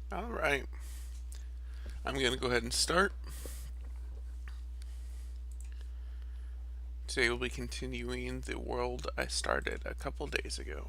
Alright, I'm going to go ahead and start. Today we'll be continuing the world I started a couple days ago.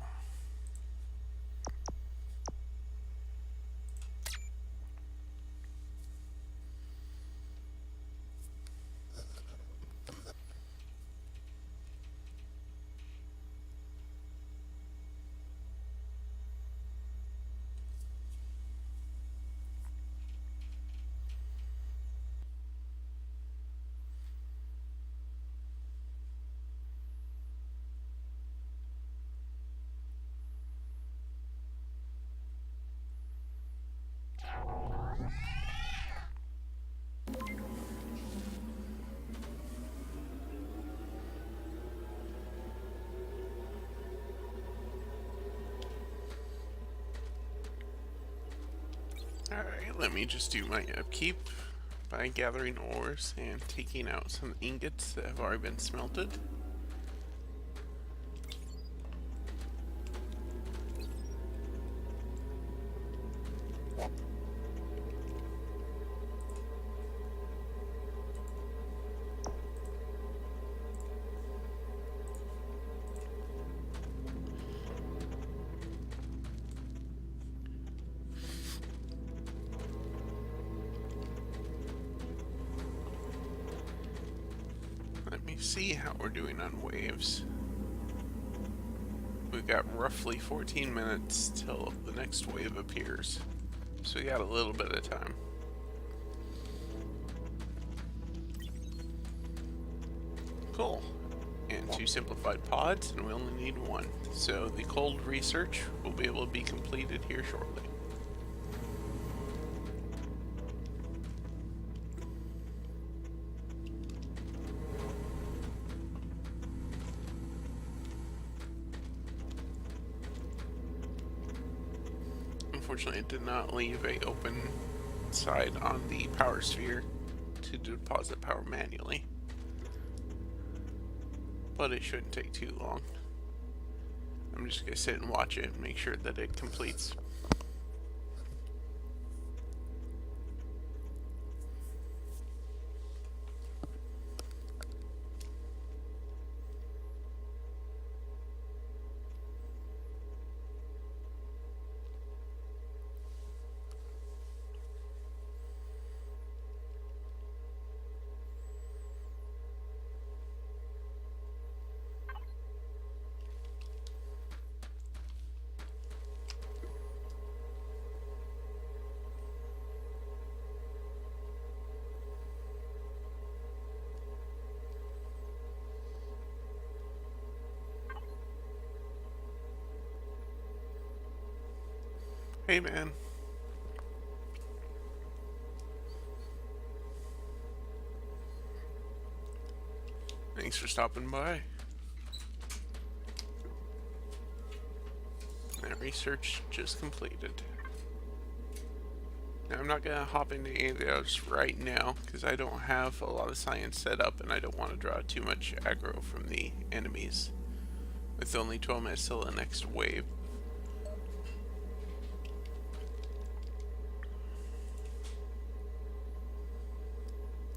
Alright, let me just do my upkeep by gathering ores and taking out some ingots that have already been smelted. Let me see how we're doing on waves. We've got roughly 14 minutes till the next wave appears, so we got a little bit of time. Cool. And 2 simplified pods, and we only need 1. So the cold research will be able to be completed here shortly. Unfortunately, it did not leave a open side on the power sphere to deposit power manually. But it shouldn't take too long. I'm just going to sit and watch it and make sure that it completes. Hey man. Thanks for stopping by. That research just completed. Now I'm not going to hop into any of those right now because I don't have a lot of science set up and I don't want to draw too much aggro from the enemies. With only 12 minutes till the next wave.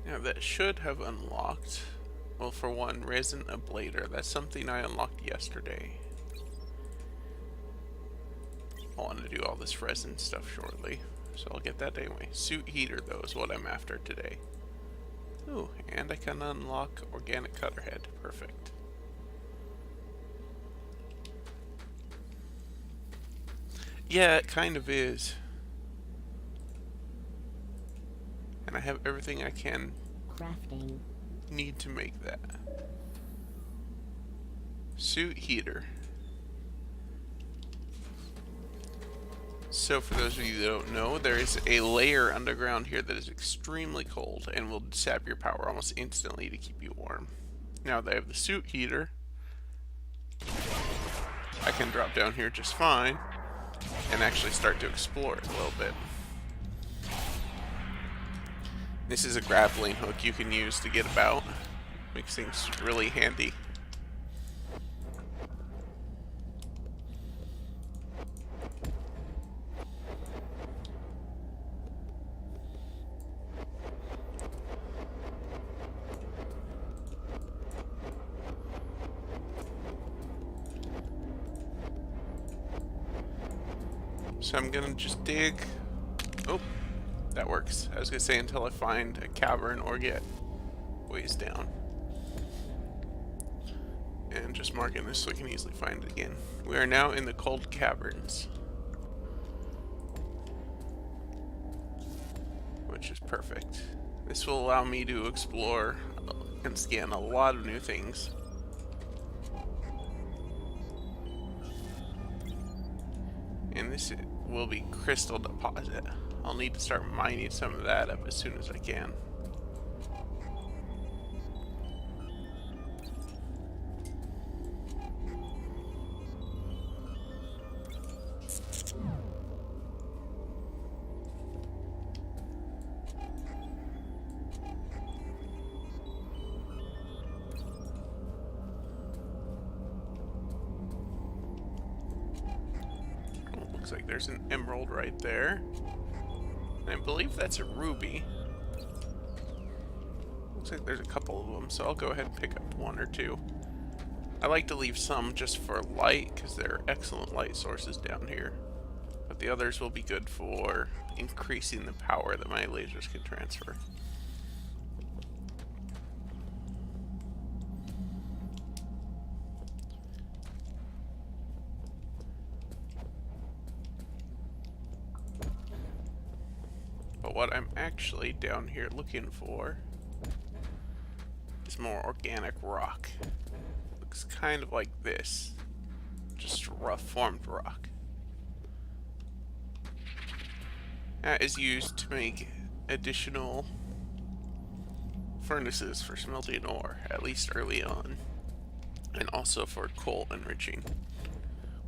Now that should have unlocked, well, for one, Resin Ablator. That's something I unlocked yesterday. I want to do all this resin stuff shortly, so I'll get that anyway. Suit Heater, though, is what I'm after today. Ooh, and I can unlock Organic Cutterhead. Perfect. Yeah, it kind of is. And I have everything I can need to make that. Suit Heater. So for those of you that don't know, there is a layer underground here that is extremely cold and will sap your power almost instantly to keep you warm. Now that I have the Suit Heater, I can drop down here just fine and actually start to explore it a little bit. This is a grappling hook you can use to get about. Makes things really handy. So I'm gonna just dig. Oh, that works. I was gonna say until I find a cavern or get ways down. And just marking this so I can easily find it again. We are now in the cold caverns, which is perfect. This will allow me to explore and scan a lot of new things. And this will be crystal deposit. I'll need to start mining some of that up as soon as I can. Looks like there's an emerald right there. And I believe that's a ruby. Looks like there's a couple of them, so I'll go ahead and pick up one or two. I like to leave some just for light, because there are excellent light sources down here. But the others will be good for increasing the power that my lasers can transfer. But what I'm actually down here looking for is more organic rock. Looks kind of like this, just rough formed rock. That is used to make additional furnaces for smelting ore, at least early on, and also for coal enriching,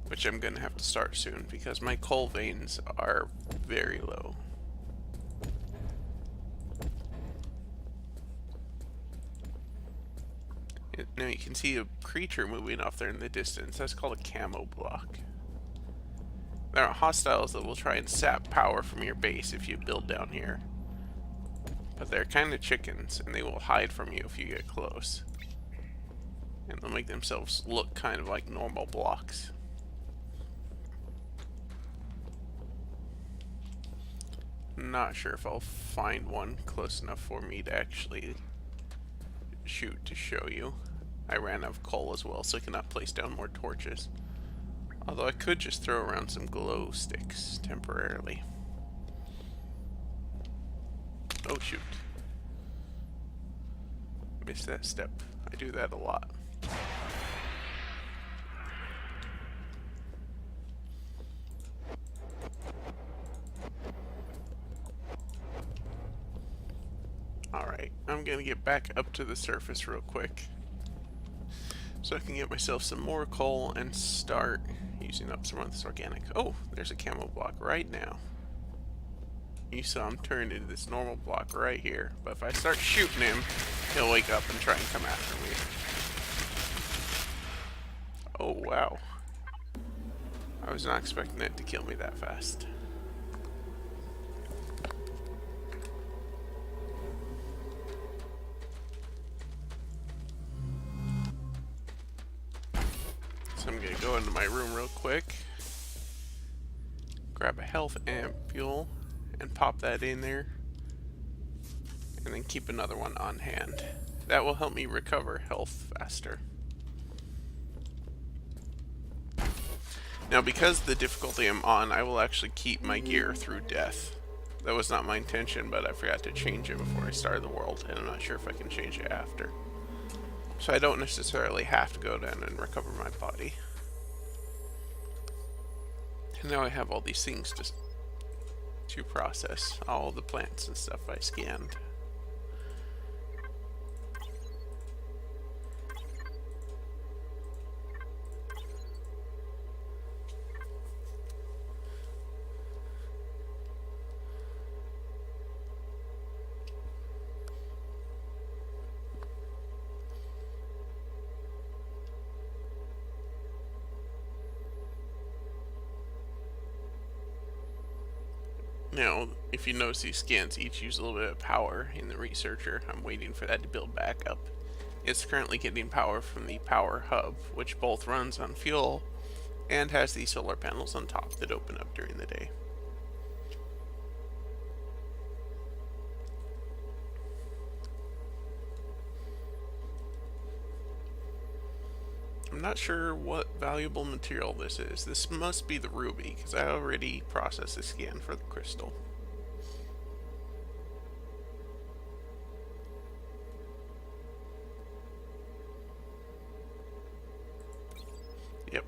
which I'm going to have to start soon because my coal veins are very low. Now you can see a creature moving off there in the distance. That's called a camo block. There are hostiles that will try and sap power from your base if you build down here. But they're kind of chickens, and they will hide from you if you get close. And they'll make themselves look kind of like normal blocks. Not sure if I'll find one close enough for me to actually shoot to show you. I ran out of coal as well, so I cannot place down more torches. Although I could just throw around some glow sticks temporarily. Oh shoot. Missed that step. I do that a lot. Alright, I'm gonna get back up to the surface real quick, so I can get myself some more coal and start using up some of this organic. Oh, there's a camo block right now. You saw him turn into this normal block right here. But if I start shooting him, he'll wake up and try and come after me. Oh, wow. I was not expecting it to kill me that fast. So I'm gonna go into my room real quick, grab a health ampule, and pop that in there, and then keep another one on hand. That will help me recover health faster. Now, because the difficulty I'm on, I will actually keep my gear through death. That was not my intention, but I forgot to change it before I started the world, and I'm not sure if I can change it after. So I don't necessarily have to go down and recover my body. And now I have all these things to process, all the plants and stuff I scanned. Now, if you notice, these scans each use a little bit of power in the researcher. I'm waiting for that to build back up. It's currently getting power from the power hub, which both runs on fuel and has these solar panels on top that open up during the day. I'm not sure what valuable material this is. This must be the ruby, because I already processed the scan for the crystal. Yep.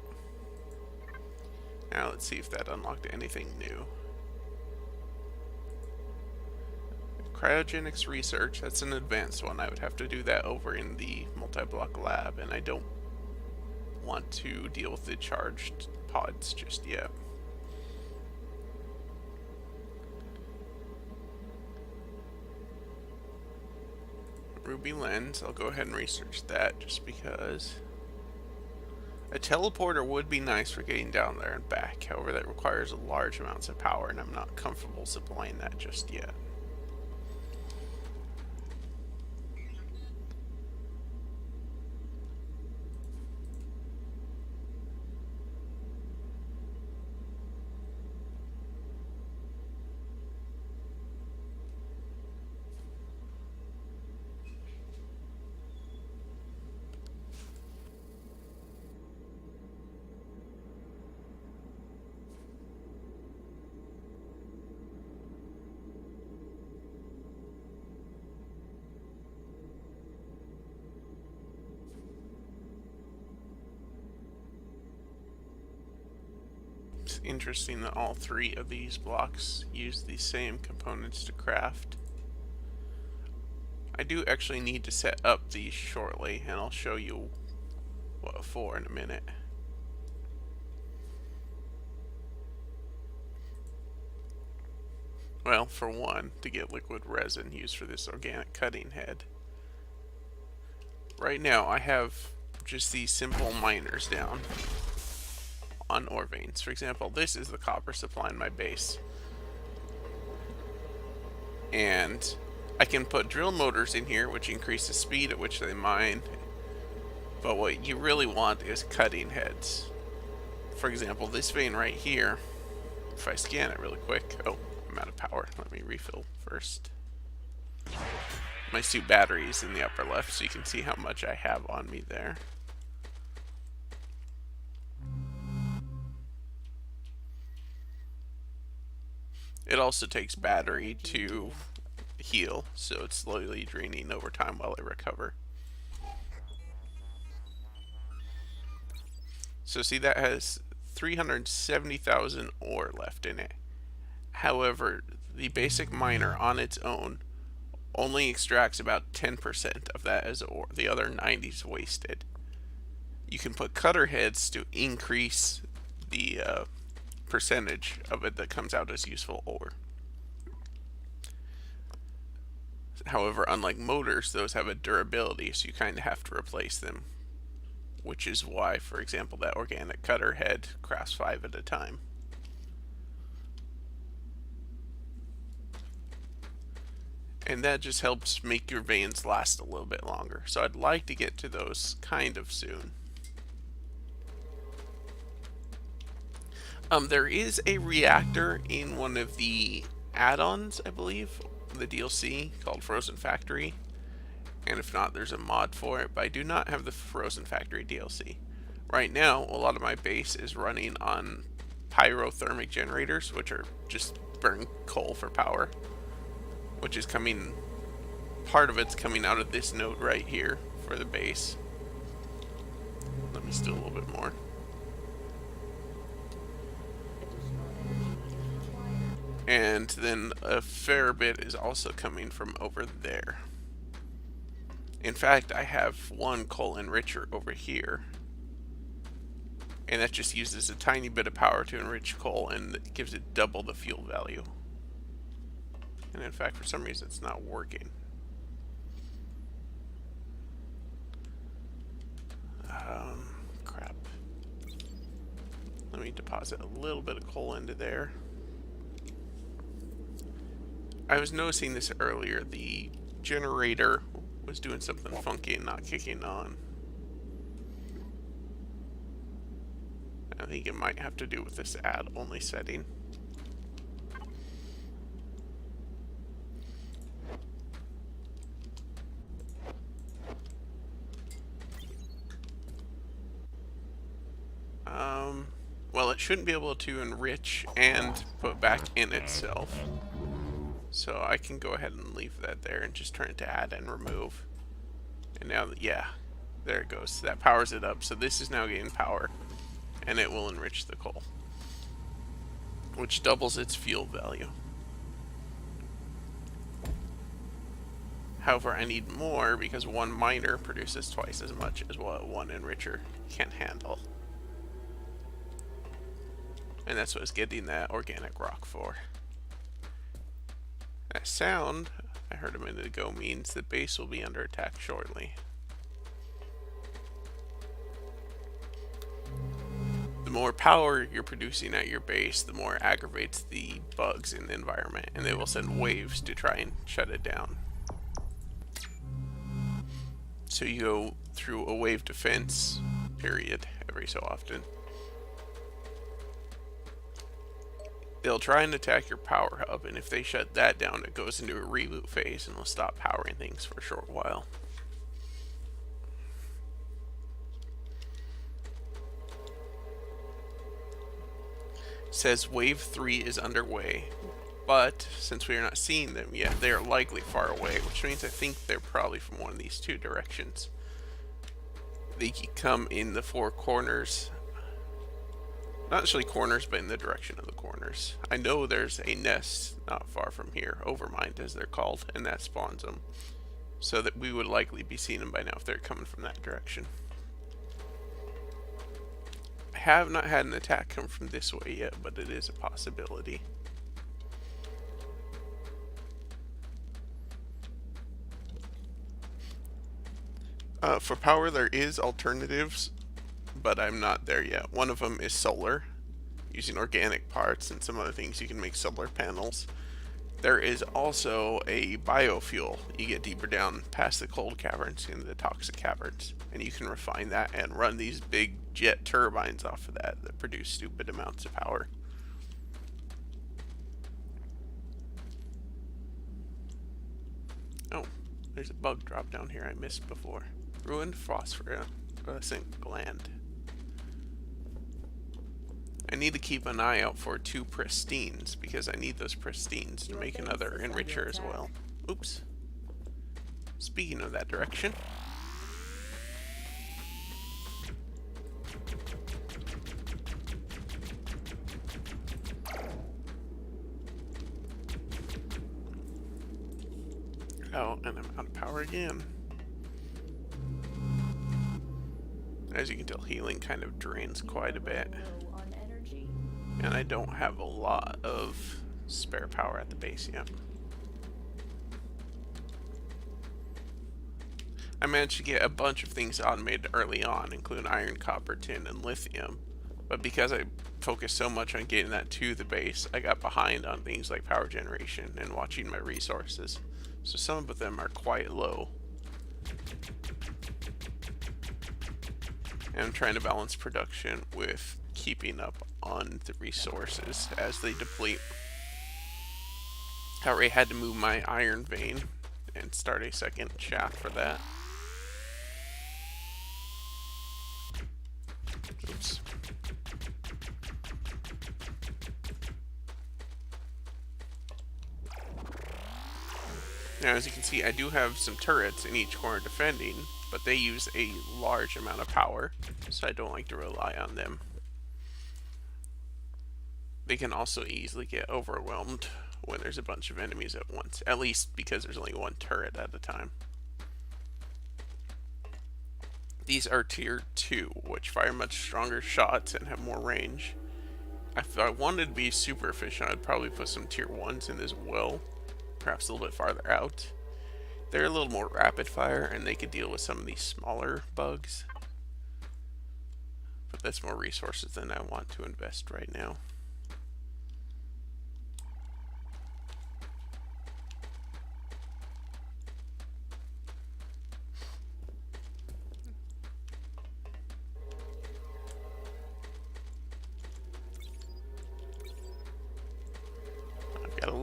Now let's see if that unlocked anything new. Cryogenics research, that's an advanced one. I would have to do that over in the multi-block lab, and I don't want to deal with the charged pods just yet. Ruby lens, I'll go ahead and research that just because. A teleporter would be nice for getting down there and back, however that requires large amounts of power and I'm not comfortable supplying that just yet. It's interesting that all three of these blocks use the same components to craft. I do actually need to set up these shortly, and I'll show you what for in a minute. Well, for one, to get liquid resin used for this organic cutting head. Right now, I have just these simple miners down on ore veins. For example, this is the copper supply in my base. And I can put drill motors in here, which increase the speed at which they mine. But what you really want is cutting heads. For example, this vein right here, if I scan it really quick, oh, I'm out of power. Let me refill first. My suit battery is in the upper left, so you can see how much I have on me there. It also takes battery to heal, so it's slowly draining over time while I recover. So see, that has 370,000 ore left in it. However, the basic miner on its own only extracts about 10% of that as ore. The other 90 is wasted. You can put cutter heads to increase the percentage of it that comes out as useful ore. However, unlike motors, those have a durability, so you kind of have to replace them. Which is why, for example, that organic cutter head crafts 5 at a time. And that just helps make your veins last a little bit longer. So I'd like to get to those kind of soon. There is a reactor in one of the add-ons, I believe, the DLC called Frozen Factory. And if not, there's a mod for it, but I do not have the Frozen Factory DLC. Right now, a lot of my base is running on pyrothermic generators, which are just burn coal for power. Which is coming, part of it's coming out of this node right here for the base. Let me steal a little bit more. And then a fair bit is also coming from over there. In fact, I have one coal enricher over here. And that just uses a tiny bit of power to enrich coal and it gives it double the fuel value. And in fact, for some reason, it's not working. Crap. Let me deposit a little bit of coal into there. I was noticing this earlier. The generator was doing something funky and not kicking on. I think it might have to do with this add only setting. Well, it shouldn't be able to enrich and put back in itself. So I can go ahead and leave that there and just turn it to add and remove. And now, yeah, there it goes. That powers it up. So this is now getting power, and it will enrich the coal, which doubles its fuel value. However, I need more because one miner produces twice as much as what one enricher can handle. And that's what it's getting that organic rock for. That sound I heard a minute ago means the base will be under attack shortly. The more power you're producing at your base, the more it aggravates the bugs in the environment, and they will send waves to try and shut it down. So you go through a wave defense period every so often. They'll try and attack your power hub, and if they shut that down, it goes into a reboot phase and will stop powering things for a short while. It says Wave 3 is underway, but since we are not seeing them yet, they are likely far away, which means I think they're probably from one of these two directions. They come in the four corners. Not actually corners, but in the direction of the corners. I know there's a nest not far from here, overmined as they're called, and that spawns them. So that we would likely be seeing them by now if they're coming from that direction. I have not had an attack come from this way yet, but it is a possibility. For power, there is alternatives, but I'm not there yet. One of them is solar. Using organic parts and some other things, you can make solar panels. There is also a biofuel. You get deeper down past the cold caverns into the toxic caverns, and you can refine that and run these big jet turbines off of that produce stupid amounts of power. Oh, there's a bug drop down here I missed before. Ruined phosphorescent gland. I need to keep an eye out for 2 pristines, because I need those pristines to make another enricher as well. Oops. Speaking of that direction. Oh, and I'm out of power again. As you can tell, healing kind of drains quite a bit. And I don't have a lot of spare power at the base yet. I managed to get a bunch of things automated early on, including iron, copper, tin, and lithium. But because I focused so much on getting that to the base, I got behind on things like power generation and watching my resources. So some of them are quite low. And I'm trying to balance production with keeping up on the resources as they deplete. I already had to move my iron vein and start a second shaft for that. Oops. Now, as you can see, I do have some turrets in each corner defending, but they use a large amount of power, so I don't like to rely on them. They can also easily get overwhelmed when there's a bunch of enemies at once, at least because there's only one turret at a time. These are tier 2, which fire much stronger shots and have more range. If I wanted to be super efficient, I'd probably put some tier 1s in as well, perhaps a little bit farther out. They're a little more rapid fire, and they could deal with some of these smaller bugs. But that's more resources than I want to invest right now.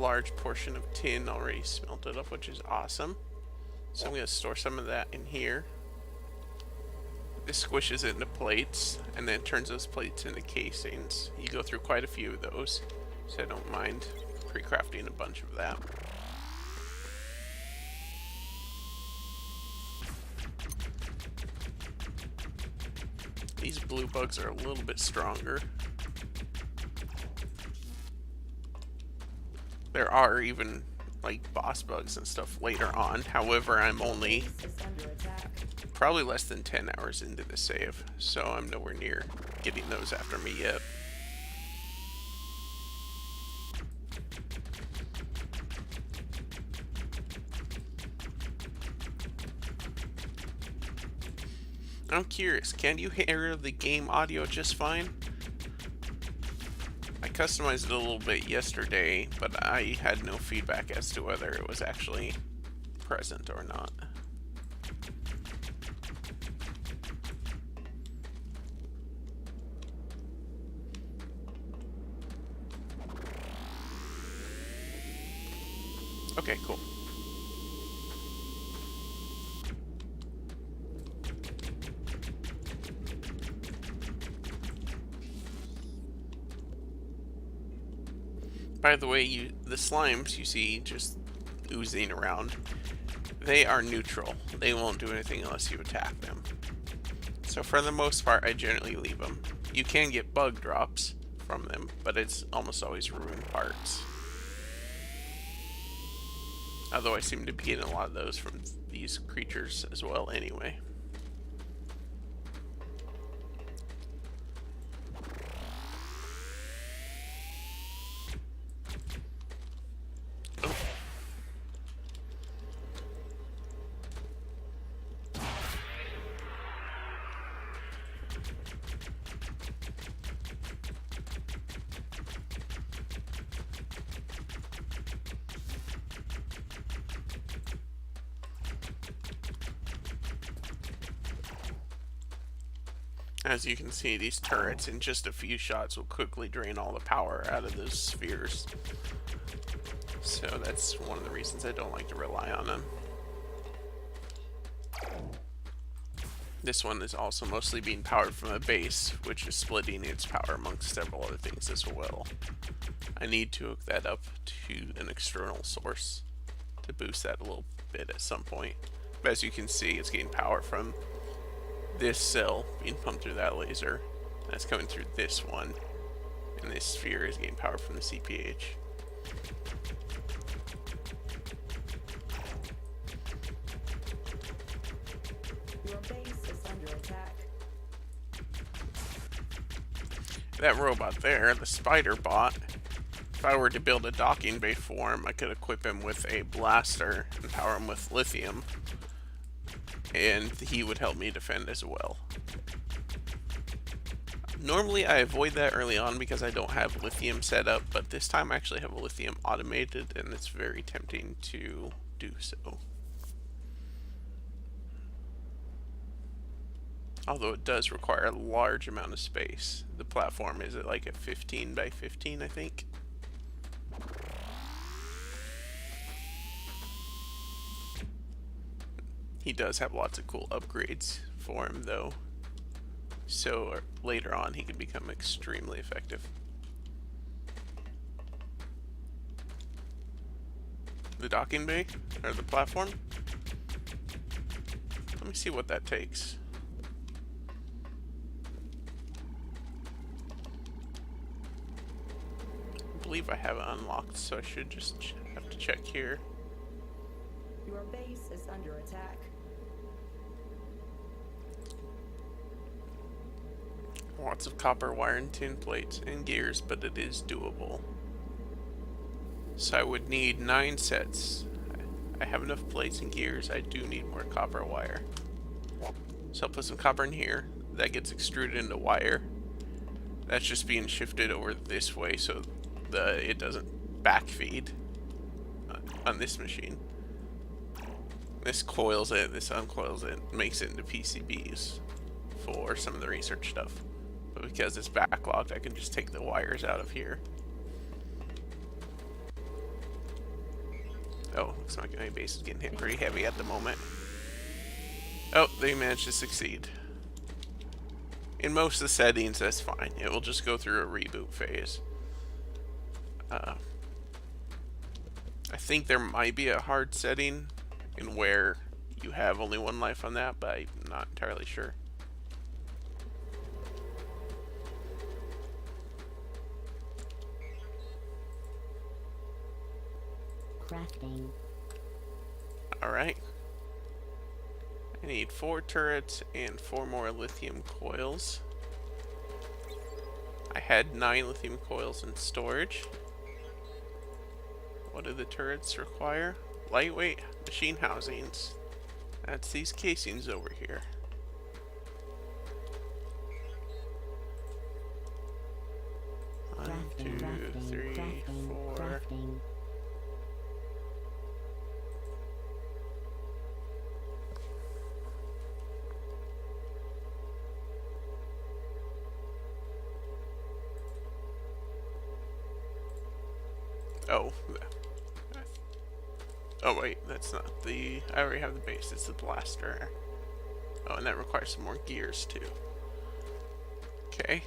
large portion of tin already smelted up, which is awesome. So I'm going to store some of that in here. This squishes it into plates, and then turns those plates into casings. You go through quite a few of those, so I don't mind pre-crafting a bunch of that. These blue bugs are a little bit stronger. There are even like boss bugs and stuff later on. However, I'm only probably less than 10 hours into the save, so I'm nowhere near getting those after me yet. I'm curious, can you hear the game audio just fine? I customized it a little bit yesterday, but I had no feedback as to whether it was actually present or not. Okay, cool. By the way, the slimes you see just oozing around, they are neutral. They won't do anything unless you attack them. So for the most part, I generally leave them. You can get bug drops from them, but it's almost always ruined parts. Although I seem to be getting a lot of those from these creatures as well anyway. As you can see, these turrets in just a few shots will quickly drain all the power out of those spheres. So that's one of the reasons I don't like to rely on them. This one is also mostly being powered from a base, which is splitting its power amongst several other things as well. I need to hook that up to an external source to boost that a little bit at some point. But as you can see, it's getting power from this cell being pumped through that laser. That's coming through this one. And this sphere is getting power from the CPH. Your base is under attack. That robot there, the spider bot, if I were to build a docking bay for him, I could equip him with a blaster and power him with lithium. And he would help me defend as well. Normally I avoid that early on because I don't have lithium set up, but this time I actually have a lithium automated and it's very tempting to do so. Although it does require a large amount of space. The platform is at like a 15 by 15, I think. He does have lots of cool upgrades for him, though. So later on, he can become extremely effective. The docking bay? Or the platform? Let me see what that takes. I believe I have it unlocked, so I should just have to check here. Your base is under attack. Lots of copper wire and tin plates and gears, but it is doable. So I would need 9 sets. I have enough plates and gears. I do need more copper wire. So I'll put some copper in here. That gets extruded into wire. That's just being shifted over this way so it doesn't backfeed on this machine. This coils it, this uncoils it, makes it into PCBs for some of the research stuff. But because it's backlogged, I can just take the wires out of here. Oh, looks like my base is getting hit pretty heavy at the moment. Oh, they managed to succeed. In most of the settings, that's fine. It will just go through a reboot phase. I think there might be a hard setting in where you have only one life on that, but I'm not entirely sure. Crafting. Alright. I need 4 turrets and 4 more lithium coils. I had 9 lithium coils in storage. What do the turrets require? Lightweight machine housings. That's these casings over here. One, two, three, four. Crafting. Oh. Oh wait, that's not the... I already have the base, it's the blaster. Oh, and that requires some more gears too. Okay.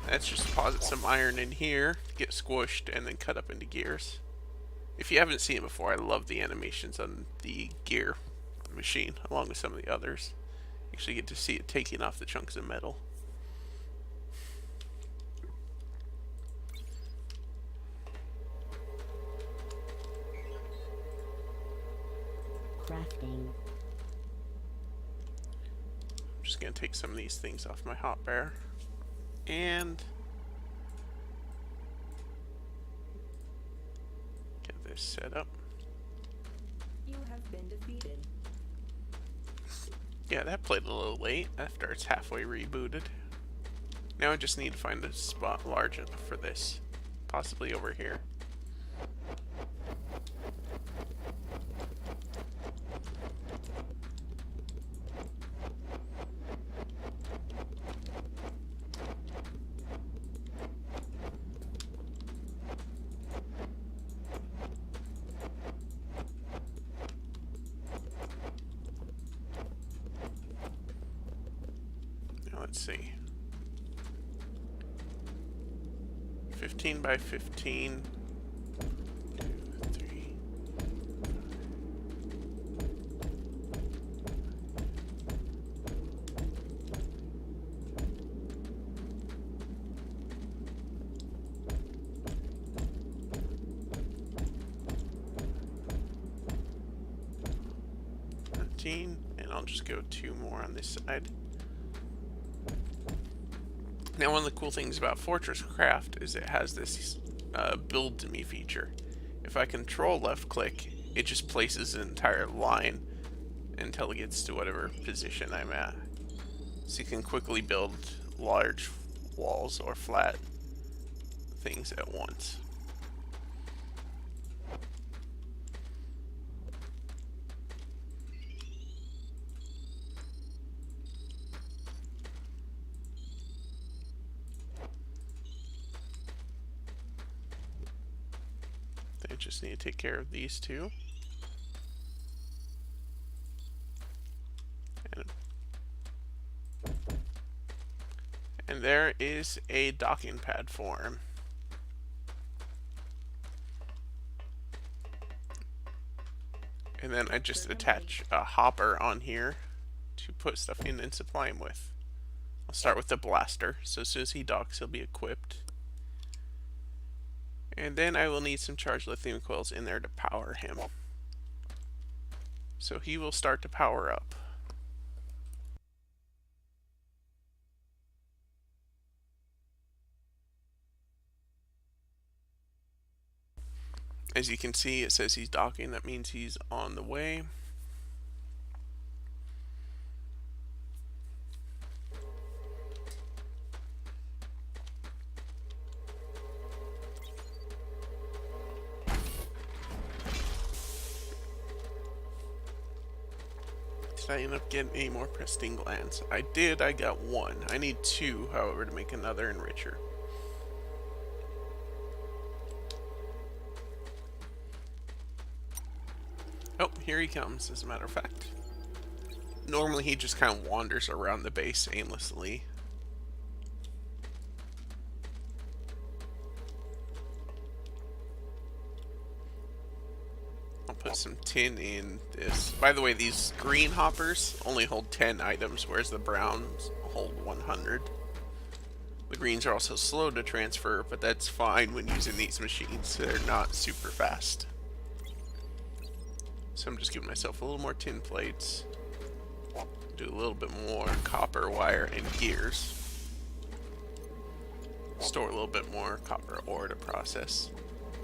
Let's just deposit some iron in here, get squished, and then cut up into gears. If you haven't seen it before, I love the animations on the gear machine, along with some of the others. You actually get to see it taking off the chunks of metal. Crafting. I'm just gonna take some of these things off my hot bear. And get this set up. You have been defeated. Yeah, that played a little late after it's halfway rebooted. Now I just need to find a spot large enough for this. Possibly over here. Let's see. 15 by 15. 2, 3. And I'll just go 2 more on this side. Now, one of the cool things about Fortresscraft is it has this build to me feature. If I control left click, it just places an entire line until it gets to whatever position I'm at. So you can quickly build large walls or flat things at once. I just need to take care of these two. And there is a docking pad for him. And then I just attach a hopper on here to put stuff in and supply him with. I'll start with the blaster, so as soon as he docks, he'll be equipped. And then I will need some charged lithium coils in there to power him. So he will start to power up. As you can see, it says he's docking. That means he's on the way. Did I end up getting any more pristine glands? I did. I got 1. I need 2, however, to make another enricher. Oh, here he comes, as a matter of fact. Normally he just kind of wanders around the base aimlessly. I'll put some tin in this. By the way, these green hoppers only hold 10 items, whereas the browns hold 100. The greens are also slow to transfer, but that's fine when using these machines. They're not super fast. So I'm just giving myself a little more tin plates. Do a little bit more copper wire and gears. Store a little bit more copper ore to process.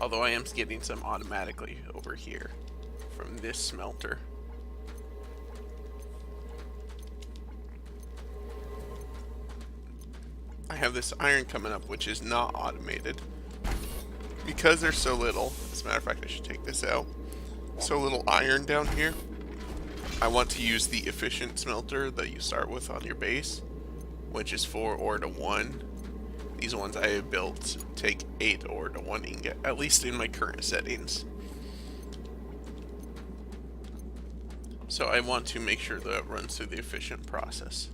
Although I am getting some automatically over here from this smelter. I have this iron coming up, which is not automated. Because there's so little, as a matter of fact, I should take this out. So little iron down here. I want to use the efficient smelter that you start with on your base, which is 4 ore to 1. These ones I have built take 8 ore to 1 ingot, at least in my current settings. So I want to make sure that it runs through the efficient process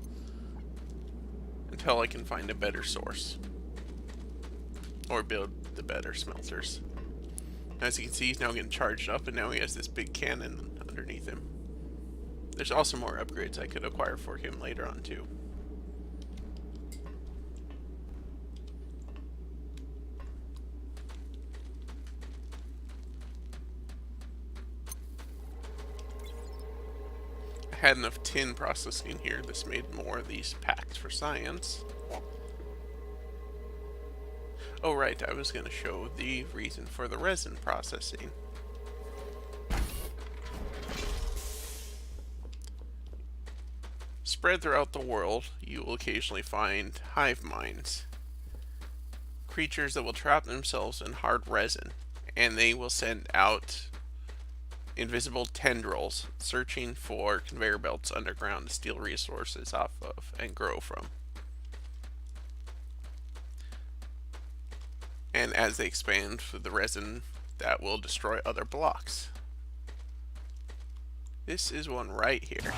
until I can find a better source or build the better smelters. As you can see, he's now getting charged up, and now he has this big cannon underneath him. There's also more upgrades I could acquire for him later on too. I had enough tin processing here. This made more of these packs for science. Oh right, I was going to show the reason for the resin processing. Spread throughout the world, you will occasionally find hive minds. Creatures that will trap themselves in hard resin, and they will send out invisible tendrils searching for conveyor belts underground to steal resources off of and grow from. And as they expand with the resin, that will destroy other blocks. This is one right here.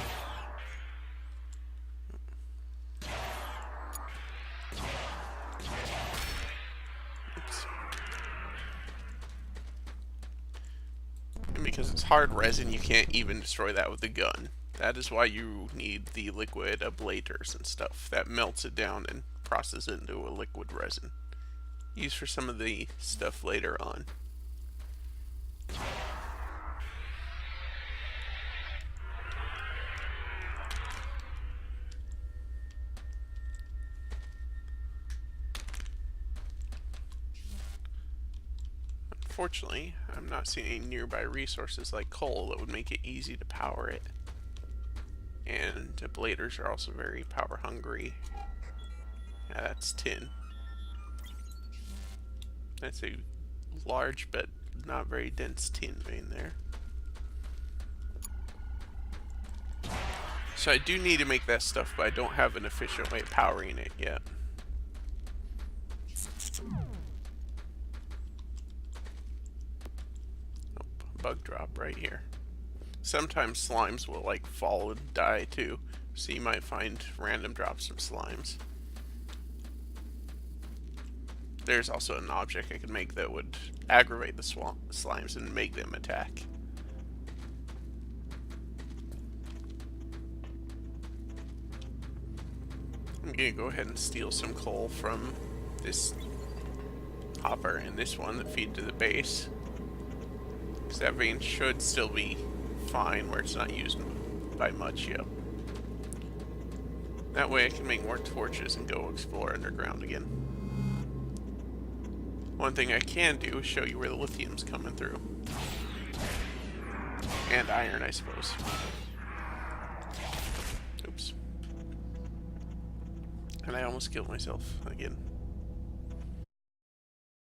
Oops. And because it's hard resin, you can't even destroy that with a gun. That is why you need the liquid ablators and stuff that melts it down and processes it into a liquid resin. Used for some of the stuff later on. Unfortunately, I'm not seeing any nearby resources like coal that would make it easy to power it. And ablators are also very power hungry. Yeah, that's tin. That's a large but not very dense tin vein there. So I do need to make that stuff, but I don't have an efficient way of powering it yet. Oh, bug drop right here. Sometimes slimes will like fall and die too, so you might find random drops from slimes. There's also an object I could make that would aggravate the slimes and make them attack. I'm gonna go ahead and steal some coal from this hopper and this one that feed to the base. Because that vein should still be fine where it's not used by much yet. That way I can make more torches and go explore underground again. One thing I can do is show you where the lithium's coming through. And iron, I suppose. Oops. And I almost killed myself again.